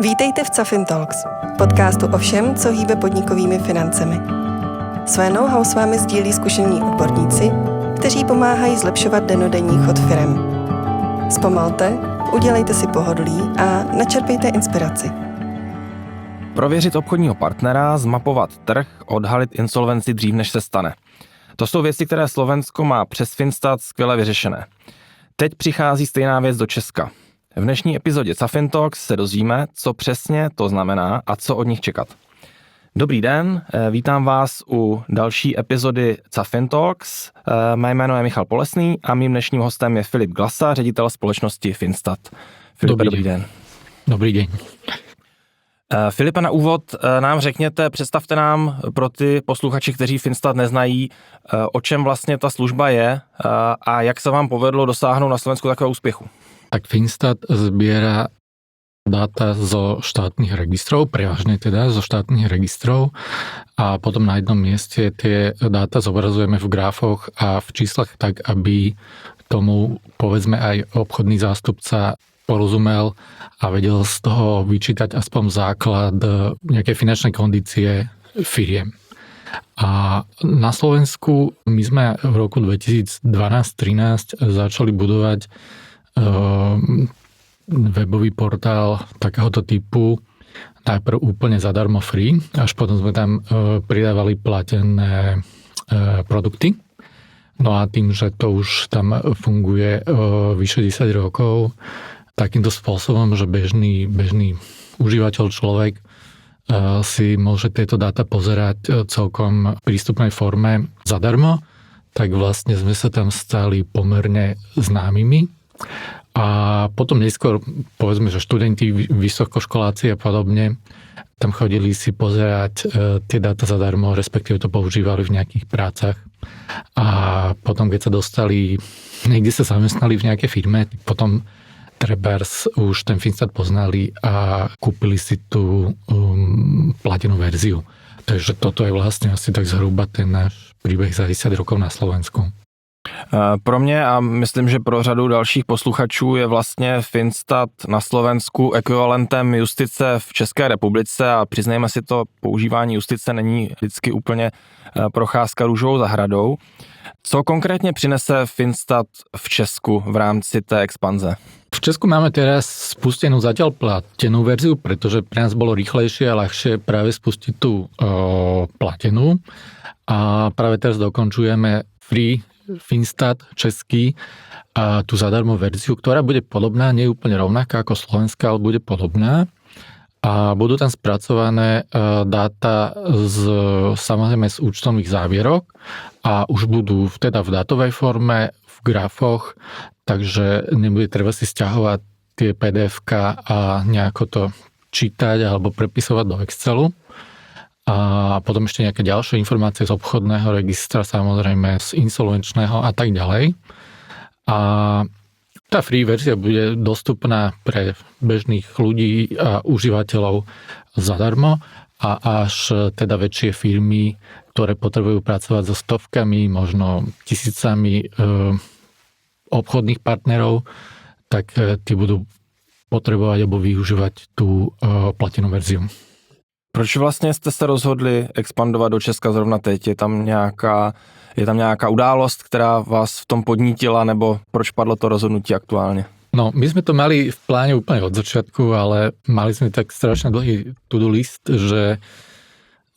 Vítejte v Cafin Talks, podcastu o všem, co hýbe podnikovými financemi. Své know-how s vámi sdílí zkušení odborníci, kteří pomáhají zlepšovat dennodenní chod firem. Zpomalte, udělejte si pohodlí a načerpejte inspiraci. Prověřit obchodního partnera, zmapovat trh, odhalit insolvenci dřív, než se stane. To jsou věci, které Slovensko má přes Finstat skvěle vyřešené. Teď přichází stejná věc do Česka. V dnešní epizodě Cafin Talks se dozvíme, co přesně to znamená a co od nich čekat. Dobrý den, vítám vás u další epizody Cafin Talks. Mé jméno je Michal Polesný a mým dnešním hostem je Filip Glasa, ředitel společnosti Finstat. Filipe, dobrý den. Dobrý den. Filipe, na úvod nám řekněte, představte nám pro ty posluchače, kteří Finstat neznají, o čem vlastně ta služba je a jak se vám povedlo dosáhnout na Slovensku takového úspěchu. Tak Finstat zbiera dáta zo štátnych registrov, prevažne teda zo štátnych registrov a potom na jednom mieste tie dáta zobrazujeme v grafoch a v číslach tak, aby tomu povedzme aj obchodný zástupca porozumel a vedel z toho vyčítať aspoň základ nejaké finančnej kondície firiem. A na Slovensku my sme v roku 2012-13 začali budovať webový portál takéhoto typu, najprv úplne zadarmo free, až potom sme tam pridávali platené produkty. No a tým, že to už tam funguje vyše 10 rokov, takýmto spôsobom, že bežný užívateľ človek si môže tieto dáta pozerať celkom v prístupnej forme zadarmo, tak vlastne sme sa tam stali pomerne známymi. A potom neskôr, povedzme, že študenti, vysokoškoláci a podobne, tam chodili si pozerať tie dáta zadarmo, respektíve to používali v nejakých prácach. A potom, keď sa dostali, niekde sa zamestnali v nejakej firme, potom trebárs už ten Finstat poznali a kúpili si tú platenú verziu. Takže toto je vlastne asi tak zhruba ten náš príbeh za 10 rokov na Slovensku. Pro mě a myslím, že pro řadu dalších posluchačů je vlastně Finstat na Slovensku ekvivalentem justice v České republice a přiznejme si to, používání justice není vždycky úplně procházka růžovou zahradou. Co konkrétně přinese Finstat v Česku v rámci té expanze? V Česku máme teraz spustenú zatiaľ platenú verziu, pretože pre nás bolo rýchlejšie a ľahšie práve spustiť tú platenú. A práve teraz dokončujeme free Finstat český a tú zadarmo verziu, ktorá bude podobná, nie je úplne rovnaká ako slovenská, ale bude podobná. A budú tam spracované dáta samozrejme z účtovných závierok a už budú teda v dátovej forme, v grafoch, takže nebude treba si sťahovať tie PDF-ka a nejako to čítať alebo prepisovať do Excelu. A potom ešte nejaké ďalšie informácie z obchodného registra, samozrejme z insolvenčného a tak ďalej. A tá free verzia bude dostupná pre bežných ľudí a užívateľov zadarmo a až teda väčšie firmy, ktoré potrebujú pracovať so stovkami, možno tisícami obchodných partnerov, tak tí budú potrebovať alebo využívať tú platenú verziu. Proč vlastně jste se rozhodli expandovat do Česka zrovna teď? Je tam nějaká událost, která vás v tom podnítila, nebo proč padlo to rozhodnutí aktuálně? No, my sme to mali v pláne úplne od začiatku, ale mali sme tak strašne dlhý to-do list, že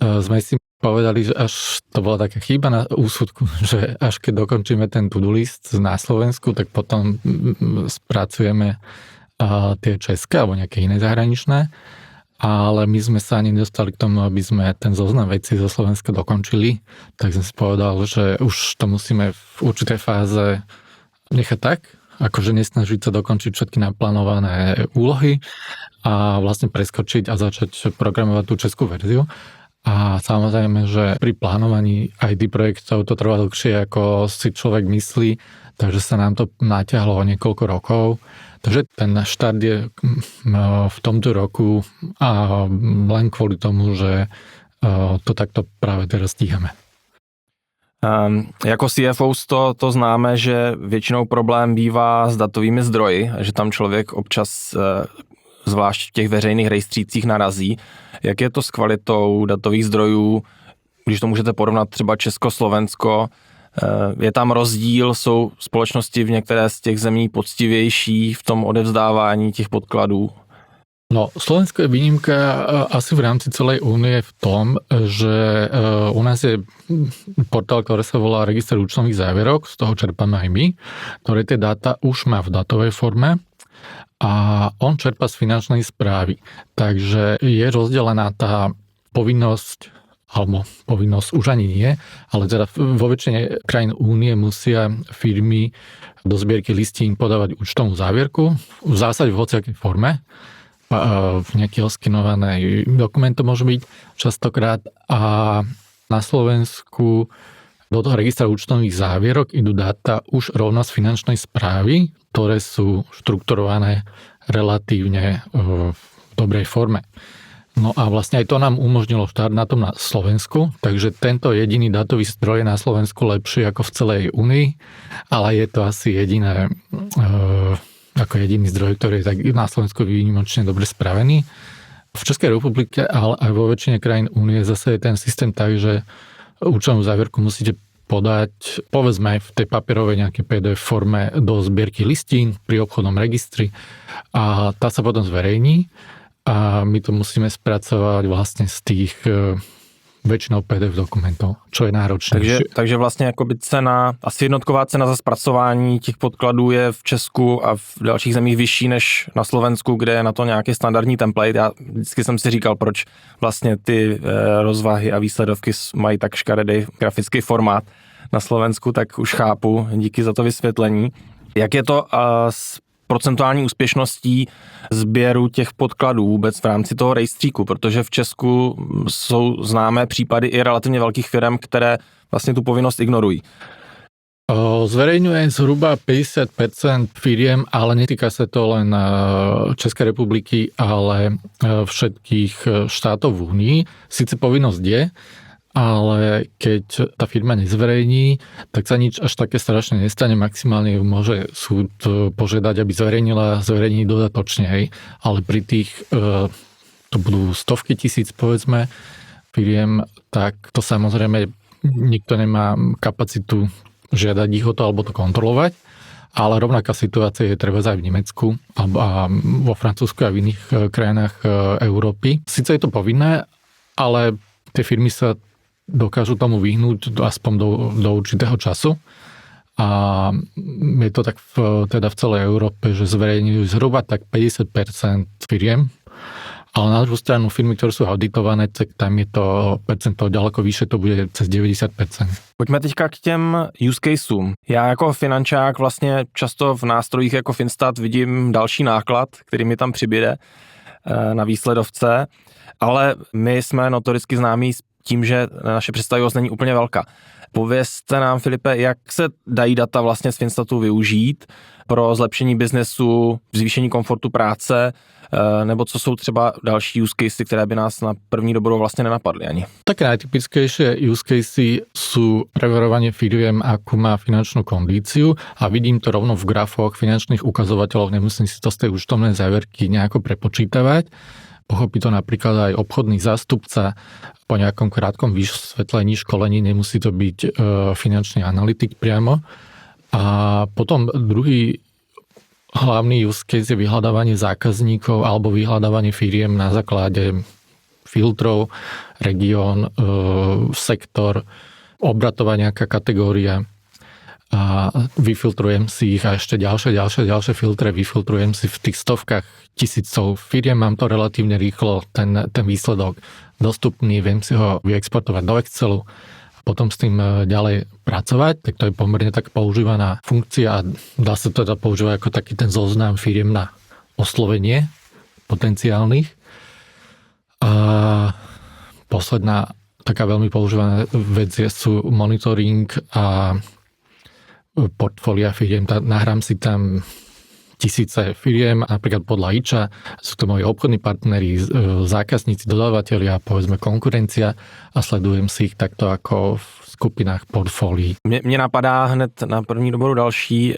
sme si povedali, že až to bola taká chyba na úsudku, že až keď dokončíme ten to-do list na Slovensku, tak potom spracujeme tie české alebo nejaké iné zahraničné. Ale my sme sa ani nedostali k tomu, aby sme ten zoznam vecí zo Slovenska dokončili, tak som si povedal, že už to musíme v určitej fáze nechať tak, akože nesnažiť sa dokončiť všetky naplánované úlohy a vlastne preskočiť a začať programovať tú českú verziu. A samozrejme, že pri plánovaní ID projektov to trvá dlhšie, ako si človek myslí, takže sa nám to natiahlo o niekoľko rokov. Takže ten štart je v tomto roku a len kvôli tomu, že to takto práve teraz stíhame. Jako CFO to známe, že většinou problém bývá s datovými zdroji, že tam člověk občas zvlášť v těch veřejných rejstřících narazí. Jak je to s kvalitou datových zdrojů, když to můžete porovnat třeba Česko-Slovensko? Je tam rozdíl, jsou společnosti v některé z těch zemí poctivější v tom odevzdávání těch podkladů? No, Slovensko je výnimka asi v rámci celej únie v tom, že u nás je portál, ktorý sa volá Register účtovných závierok, z toho čerpáme aj my, ktoré tie dáta už má v datovej forme a on čerpá z finančnej správy. Takže je rozdelená tá povinnosť, alebo povinnosť už ani nie, ale teda vo väčšine krajín únie musia firmy do zbierky listín podávať účtovnú závierku, v zásade v hociakej forme, v nejaký oskenovaný dokument to môže byť častokrát a na Slovensku do toho registra účtovných závierok idú dáta už rovno z finančnej správy, ktoré sú štrukturované relatívne v dobrej forme. No a vlastne aj to nám umožnilo štart na tom na Slovensku, takže tento jediný dátový zdroj je na Slovensku lepší ako v celej Únii, ale je to asi jediné ako jediný zdroj, ktorý je tak na Slovensku výnimočne dobre spravený. V Českej republike, ale aj vo väčšine krajín únie zase je ten systém tak, že účtovnú závierku musíte podať, povedzme v tej papierovej nejakej PDF forme do zbierky listín pri obchodnom registri a tá sa potom zverejní a my to musíme spracovať vlastne z tých väčšinou PDF dokumentov, čo je náročné. Takže vlastně jakoby cena, asi jednotková cena za zpracování těch podkladů je v Česku a v dalších zemích vyšší než na Slovensku, kde je na to nějaký standardní template. Já vždycky jsem si říkal, proč vlastně ty rozvahy a výsledovky mají tak škaredý grafický formát na Slovensku, tak už chápu, díky za to vysvětlení. Jak je to s procentuální úspěšností sběru těch podkladů vůbec v rámci toho rejstříku, protože v Česku jsou známé případy i relativně velkých firm, které vlastně tu povinnost ignorují. Zverejňuje zhruba 50% firiem, ale netýka sa to len Českej republiky, ale všetkých štátov v Únii. Sice povinnosť je, ale keď tá firma nezverejní, tak sa nič až také strašne nestane. Maximálne môže súd požiadať, aby zverejní dodatočne. Hej. Ale pri tých, to budú stovky tisíc, povedzme, firiem, tak to samozrejme nikto nemá kapacitu žiadať ich o to alebo to kontrolovať. Ale rovnaká situácia je treba aj v Nemecku a vo Francúzsku a v iných krajinách Európy. Sice je to povinné, ale tie firmy sa dokážu tomu vyhnúť aspoň do určitého času. A je to tak teda v celej Európe, že zverejňujú zhruba tak 50% firiem, ale na druhú stranu firmy, ktoré sú auditované, tak tam je to percento ďaleko vyššie, to bude cez 90%. Pojďme teďka k těm use caseům. Já jako finančák vlastně často v nástrojích jako Finstat vidím další náklad, který mi tam přibyde na výsledovce, ale my jsme notoricky známí tím, že naše představivost není úplně velká. Povězte nám, Filipe, jak se dají data vlastně z Finstatu využít pro zlepšení biznesu, zvýšení komfortu práce, nebo co jsou třeba další use casey, které by nás na první dobrou vlastně nenapadly ani? Také najtypickejšie use casey sú preverovanie firiem, akú má finančnú kondíciu a vidím to rovno v grafoch finančných ukazovateľov, nemusím si to z tej účtovnej závierky nejako prepočítavať. Pochopí to napríklad aj obchodný zástupca po nejakom krátkom vysvetlení, školení, nemusí to byť finančný analytik priamo. A potom druhý hlavný use case je vyhľadávanie zákazníkov alebo vyhľadávanie firiem na základe filtrov, región, sektor, obratová nejaká kategória a vyfiltrujem si ich a ešte ďalšie filtre vyfiltrujem si v tých stovkách tisícov firiem, mám to relatívne rýchlo, ten výsledok dostupný, viem si ho vyexportovať do Excelu, potom s tým ďalej pracovať, tak to je pomerne tak používaná funkcia a dá sa teda používať ako taký ten zoznam firiem na oslovenie potenciálnych. A posledná taká veľmi používaná vec sú monitoring a portfólia firiem. Nahrám si tam tisíce firiem, napríklad podľa IČA, sú to moji obchodní partneri, zákazníci, dodávateľia, povedzme konkurencia a sledujem si ich takto ako v skupinách portfólií. Mně napadá hned na první doboru další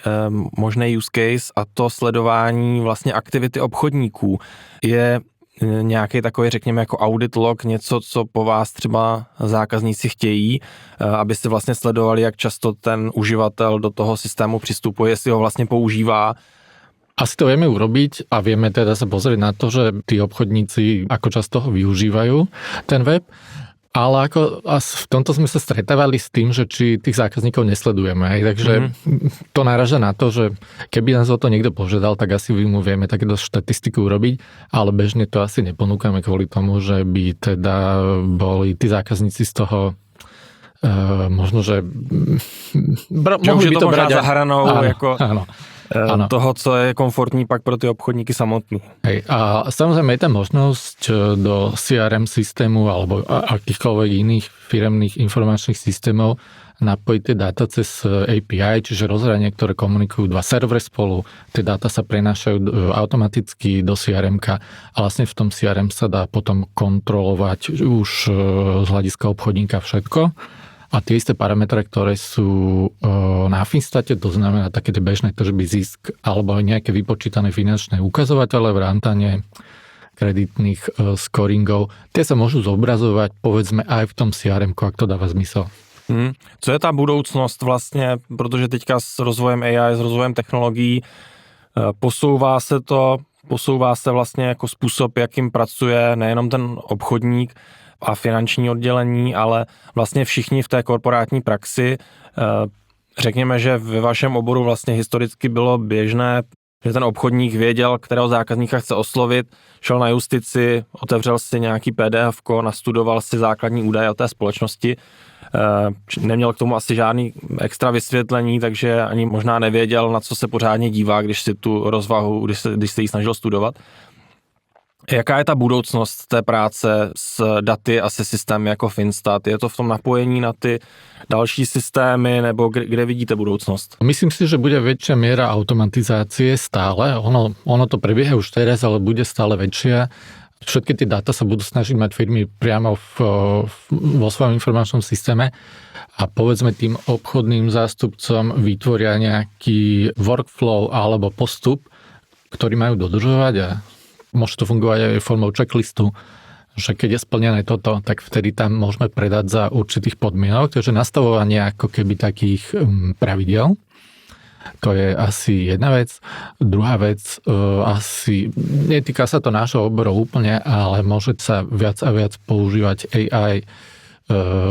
možný use case a to sledování vlastně aktivity obchodníků. Je nějaký takový, řekněme, jako audit log, něco, co po vás třeba zákazníci chtějí, abyste vlastně sledovali, jak často ten uživatel do toho systému přistupuje, jestli ho vlastně používá. Asi to vieme urobiť a vieme teda sa pozrieť na to, že tí obchodníci ako často ho využívajú, ten web. Ale ako v tomto sme sa stretávali s tým, že či tých zákazníkov nesledujeme. Takže to náraža na to, že keby nás o to niekto požiadal, tak asi mu vieme takéto štatistiku urobiť, ale bežne to asi neponúkame kvôli tomu, že by teda boli tí zákazníci z toho možno, že mohli by to brať za hranou áno. toho, co je komfortní pak pro ty obchodníky samotný. Hej, a samozrejme je tam možnosť do CRM systému alebo akýchkoľvek iných firemných informačných systémov napojiť tie dáta cez API, čiže rozhranie, ktoré komunikujú dva servery spolu. Tie dáta sa prenášajú automaticky do CRM-ka a vlastne v tom CRM sa dá potom kontrolovať už z hľadiska obchodníka všetko. A tie isté parametre, ktoré sú na Finstate, to znamená také tie bežné tržby, zisk alebo nejaké vypočítané finančné ukazovatele, vrátane kreditných scoringov, tie sa môžu zobrazovať povedzme aj v tom CRM-ku, ak to dáva zmysel. Co je ta budoucnost vlastně, protože teďka s rozvojem AI, s rozvojem technologií posouvá se vlastně jako způsob, jakým pracuje nejenom ten obchodník a finanční oddělení, ale vlastně všichni v té korporátní praxi. Řekněme, že ve vašem oboru vlastně historicky bylo běžné, že ten obchodník věděl, kterého zákazníka chce oslovit, šel na justici, otevřel si nějaký PDF-ko, nastudoval si základní údaje o té společnosti, neměl k tomu asi žádný extra vysvětlení, takže ani možná nevěděl, na co se pořádně dívá, když si tu rozvahu, když se jí snažil studovat. Jaká je ta budoucnost té práce s daty a se systémy jako Finstat? Je to v tom napojení na ty další systémy, nebo kde vidíte budoucnost? Myslím si, že bude väčšia miera automatizácie stále. Ono to prebieha už teraz, ale bude stále väčšia. Všetky tie dáta sa budú snažiť mať firmy priamo vo svojom informačnom systéme a povedzme tým obchodným zástupcom vytvoria nejaký workflow alebo postup, ktorý majú dodržovať a môže to fungovať aj formou checklistu, že keď je splnené toto, tak vtedy tam môžeme predať za určitých podmienok, takže nastavovanie ako keby takých pravidel. To je asi jedna vec. Druhá vec, asi netýka sa to nášho oboru úplne, ale môže sa viac a viac používať AI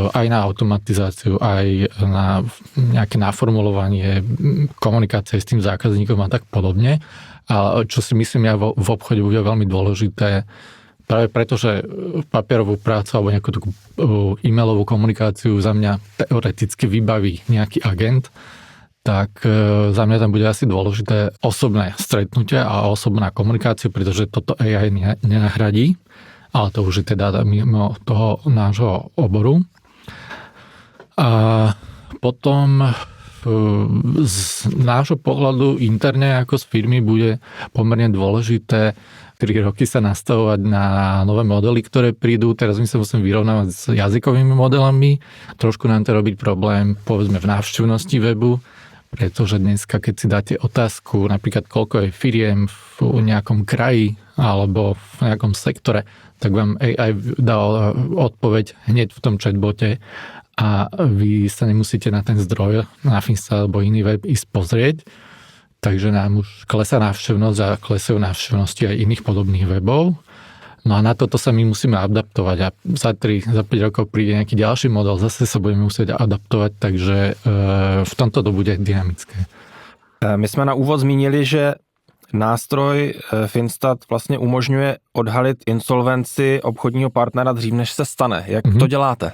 aj na automatizáciu, aj na nejaké naformulovanie komunikácie s tým zákazníkom a tak podobne. A čo si myslím ja v obchode bude veľmi dôležité, práve preto, že papierovú prácu alebo nejakú takú e-mailovú komunikáciu za mňa teoreticky vybaví nejaký agent, tak za mňa tam bude asi dôležité osobné stretnutie a osobná komunikácia, pretože toto AI nenahradí, ale to už je teda mimo toho nášho oboru. A potom z nášho pohľadu interne ako z firmy bude pomerne dôležité 3 roky sa nastavovať na nové modely, ktoré prídu. Teraz my sa musíme vyrovnávať s jazykovými modelami. Trošku nám to robiť problém, povedzme, v návštevnosti webu, pretože dneska, keď si dáte otázku, napríklad koľko je firiem v nejakom kraji alebo v nejakom sektore, tak vám AI dá odpoveď hneď v tom chatbote a vy sa nemusíte na ten zdroj, na Finstat alebo iný web ísť pozrieť. Takže nám už klesá návštevnosť a klesajú návštevnosti aj iných podobných webov. No a na toto sa my musíme adaptovať a za 5 rokov príde nejaký ďalší model, zase sa budeme musieť adaptovať, takže v tomto to bude dynamické. My jsme na úvod zmínili, že nástroj Finstat vlastně umožňuje odhalit insolvenci obchodního partnera dřív, než se stane. Jak to děláte?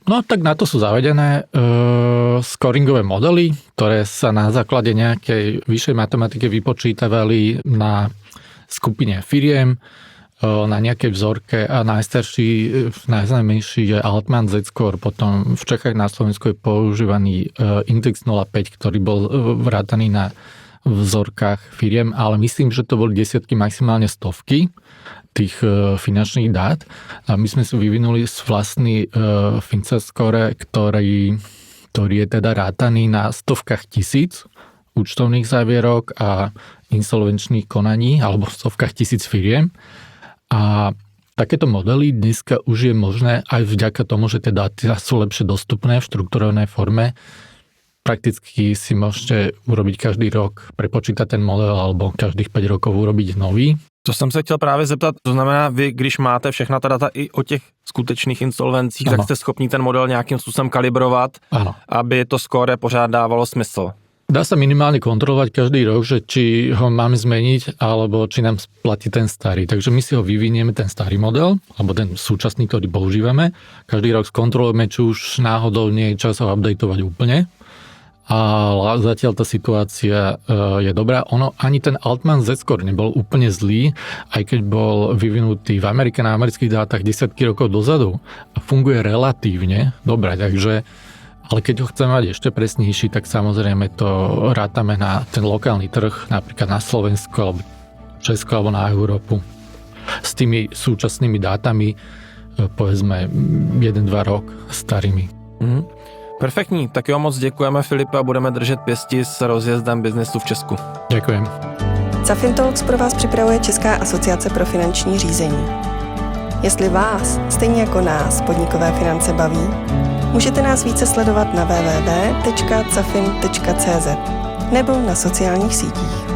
No tak na to sú zavedené scoringové modely, ktoré sa na základe nejakej vyššej matematiky vypočítavali na skupine firiem, na nejakej vzorke a najznámejší je Altman Z-score, potom v Čechách na Slovensku je používaný index 0,5, ktorý bol vrátaný na vzorkách firiem, ale myslím, že to boli desiatky, maximálne stovky tých finančných dát. A my sme si vyvinuli vlastný FinCEN score, ktorý je teda rátaný na stovkách tisíc účtovných závierok a insolvenčných konaní, alebo stovkách tisíc firiem. A takéto modely dneska už je možné aj vďaka tomu, že tie dáta sú lepšie dostupné v štrukturovanej forme. Prakticky si môžete urobiť každý rok, prepočítať ten model alebo každých 5 rokov urobiť nový. To jsem se chtěl právě zeptat, to znamená, vy, když máte všechna ta data i o těch skutečných insolvencích, tak jste schopni ten model nějakým způsobem kalibrovat, Áno. aby to skóre pořád dávalo smysl. Dá sa minimálne kontrolovať každý rok, že či ho máme zmeniť, alebo či nám platí ten starý. Takže my si ho vyvinieme, ten starý model, alebo ten súčasný, ktorý používame. Každý rok skontrolujeme, či už náhodou nie je čas ho updateovať úplne. A zatiaľ tá situácia je dobrá. Ono, ani ten Altman Z-score nebol úplne zlý, aj keď bol vyvinutý v Amerike na amerických dátach desiatky rokov dozadu a funguje relatívne dobre, takže ale keď ho chceme mať ešte presnejší, tak samozrejme to rátame na ten lokálny trh, napríklad na Slovensku, alebo Česko, alebo na Európu. S tými súčasnými dátami, povedzme 1-2 rok starými. Perfektní, tak jo, moc děkujeme, Filipe, a budeme držet pěsti s rozjezdem biznesu v Česku. Ďakujem. Cafin Talks pro vás připravuje Česká asociace pro finanční řízení. Jestli vás, stejně jako nás, podnikové finance baví, můžete nás více sledovat na www.cafin.cz nebo na sociálních sítích.